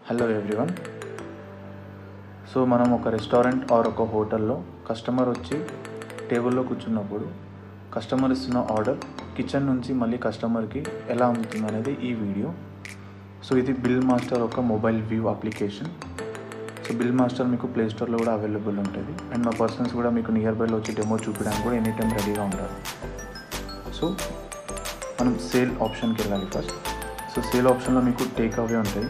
Hello everyone. So మనం ఒక restaurant or ఒక హోటల్లో కస్టమర్ వచ్చి టేబుల్లో కూర్చున్నప్పుడు కస్టమర్ ఇస్తున్న ఆర్డర్ కిచెన్ నుంచి మళ్ళీ కస్టమర్కి ఎలా అందుతుంది అనేది ఈ వీడియో. సో ఇది బిల్ మాస్టర్ ఒక mobile view application. So bill master మీకు ప్లే స్టోర్లో కూడా అవైలబుల్ ఉంటుంది అండ్ మా పర్సన్స్ కూడా మీకు నియర్ బైలో వచ్చి డెమో చూపించడానికి కూడా ఎనీ టైం రెడీగా ఉంటారు. సో మనం సేల్ ఆప్షన్కి వెళ్ళాలి ఫస్ట్. సో సేల్ ఆప్షన్లో మీకు టేక్ అవే ఉంటాయి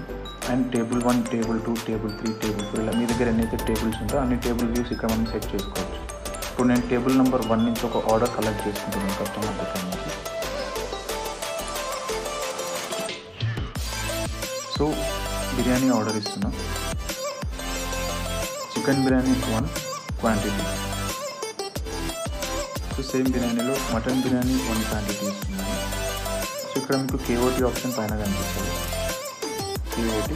and table 1, table 2, table 3, table 4 ఇలా మీ దగ్గర ఎన్నైతే టేబుల్స్ ఉంటాయో అన్ని టేబుల్ వ్యూస్ ఇక్కడ మనం సెట్ చేసుకోవచ్చు. ఇప్పుడు నేను టేబుల్ నెంబర్ 1 నుంచి ఒక ఆర్డర్ కలెక్ట్ చేసుకుంటున్నాను కస్టమర్ దగ్గర నుంచి. సో బిర్యానీ ఆర్డర్ ఇస్తున్నా. Chicken biryani 1 quantity. So same బిర్యానీలో మటన్ బిర్యానీ 1 క్వాంటిటీ ఇస్తున్నాను. సో ఇక్కడ మీకు KOT ఆప్షన్ పైన కనిపిస్తుంది. KOT.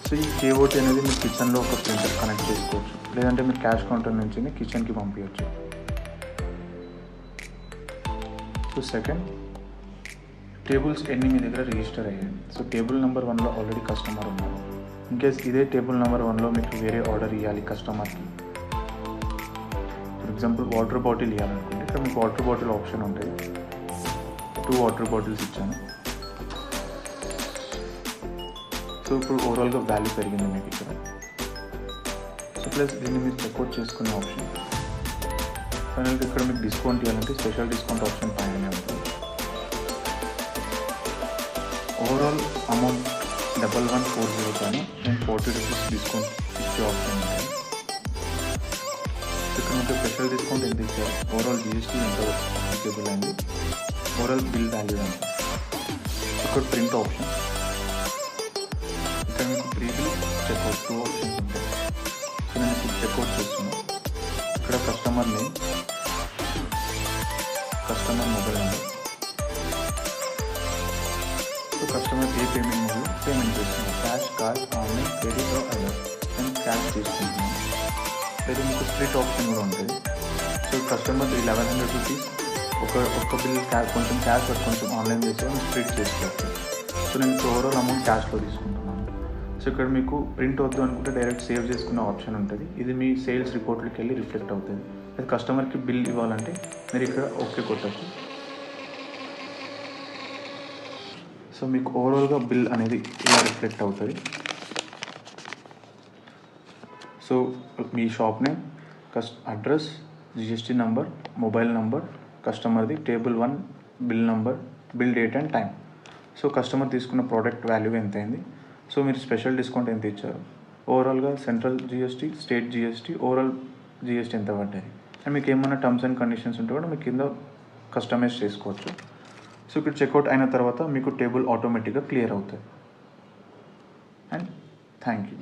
సో ఈ KOT అనేది మీరు కిచెన్లో ఒక ప్రింటర్ కనెక్ట్ చేసుకోవచ్చు, లేదంటే మీరు క్యాష్ కౌంటర్ నుంచి కిచెన్కి పంపించవచ్చు. సో సెకండ్, టేబుల్స్ ఎన్ని మీ దగ్గర రిజిస్టర్ అయ్యాయి. సో టేబుల్ నెంబర్ 1లో ఆల్రెడీ కస్టమర్ ఉన్నారు. ఇన్కేస్ ఇదే టేబుల్ నెంబర్ 1లో మీకు వేరే ఆర్డర్ ఇవ్వాలి కస్టమర్కి. ఫర్ ఎగ్జాంపుల్ వాటర్ బాటిల్ ఇవ్వాలనుకుంటే ఇక్కడ మీకు వాటర్ బాటిల్ ఆప్షన్ ఉంటుంది. 2 వాటర్ బాటిల్స్ ఇచ్చాను. సో ఇప్పుడు ఓవరాల్గా వాల్యూ పెరిగింది మీకు ఇక్కడ. సో ప్లస్ దీన్ని మీరు చెక్అవుట్ చేసుకునే ఆప్షన్. ఫైనల్గా ఇక్కడ మీకు డిస్కౌంట్ ఇవ్వాలంటే స్పెషల్ డిస్కౌంట్ ఆప్షన్ పైననే ఉంటుంది. ఓవరాల్ అమౌంట్ 1140 కానీ నేను 40 రూపీస్ డిస్కౌంట్ ఇచ్చే ఆప్షన్ ఉంటుంది. ఇక్కడ మీకు స్పెషల్ డిస్కౌంట్ ఎంత ఇచ్చారు, ఓవరాల్ GST ఎంత అప్లికేబుల్ అయింది, ఓవరాల్ బిల్ వాల్యూ ఎంత. ఇక్కడ ప్రింట్ ఆప్షన్. ఇక్కడ మీకు ప్రీ బిల్, చెక్అవుట్ 2 ఆప్షన్స్ ఉంటాయి. సో నేను ఇప్పుడు చెక్అవుట్ చేస్తున్నాను. ఇక్కడ customer name, customer mobile number. So customer ఏ పేమెంట్ మొదలు పేమెంట్ చేస్తున్నాను. Cash, card, online, credit other. నేను క్యాష్ తీసుకుంటున్నాను. లేదా మీకు స్ప్లిట్ ఆప్షన్ కూడా ఉంటుంది. సో కస్టమర్ 1100 రూపీస్ ఒక బిల్ కొంచెం క్యాష్ కొంచెం ఆన్లైన్ చేస్తే స్ప్లిట్ చేసుకోవచ్చు. సో నేను ఓవరాల్ అమౌంట్ క్యాష్లో తీసుకుంటున్నాను. సో ఇక్కడ మీకు ప్రింట్ వద్దు అనుకుంటే డైరెక్ట్ సేవ్ చేసుకునే ఆప్షన్ ఉంటుంది. ఇది మీ సేల్స్ రిపోర్ట్లోకి వెళ్ళి రిఫ్లెక్ట్ అవుతుంది. అది కస్టమర్కి బిల్ ఇవ్వాలంటే మీరు ఇక్కడ ఓకే కొట్టచ్చు. సో మీకు ఓవరాల్గా బిల్ అనేది ఇలా రిఫ్లెక్ట్ అవుతుంది. సో మీ shop name, address, GST number, mobile number, కస్టమర్ది, table 1 bill number, bill date and time. So customer తీసుకున్న ప్రోడక్ట్ వాల్యూ ఎంత అయింది, సో మీరు స్పెషల్ డిస్కౌంట్ ఎంత ఇచ్చారు, ఓవరాల్గా central GST, state GST, overall GST ఎంత పడ్డాయి అండ్ మీకు ఏమైనా టర్మ్స్ అండ్ కండిషన్స్ ఉంటే కూడా మీకు కింద కస్టమైజ్ చేసుకోవచ్చు. సో ఇక్కడ చెక్అవుట్ అయిన తర్వాత మీకు టేబుల్ ఆటోమేటిక్గా క్లియర్ అవుతుంది. And thank you.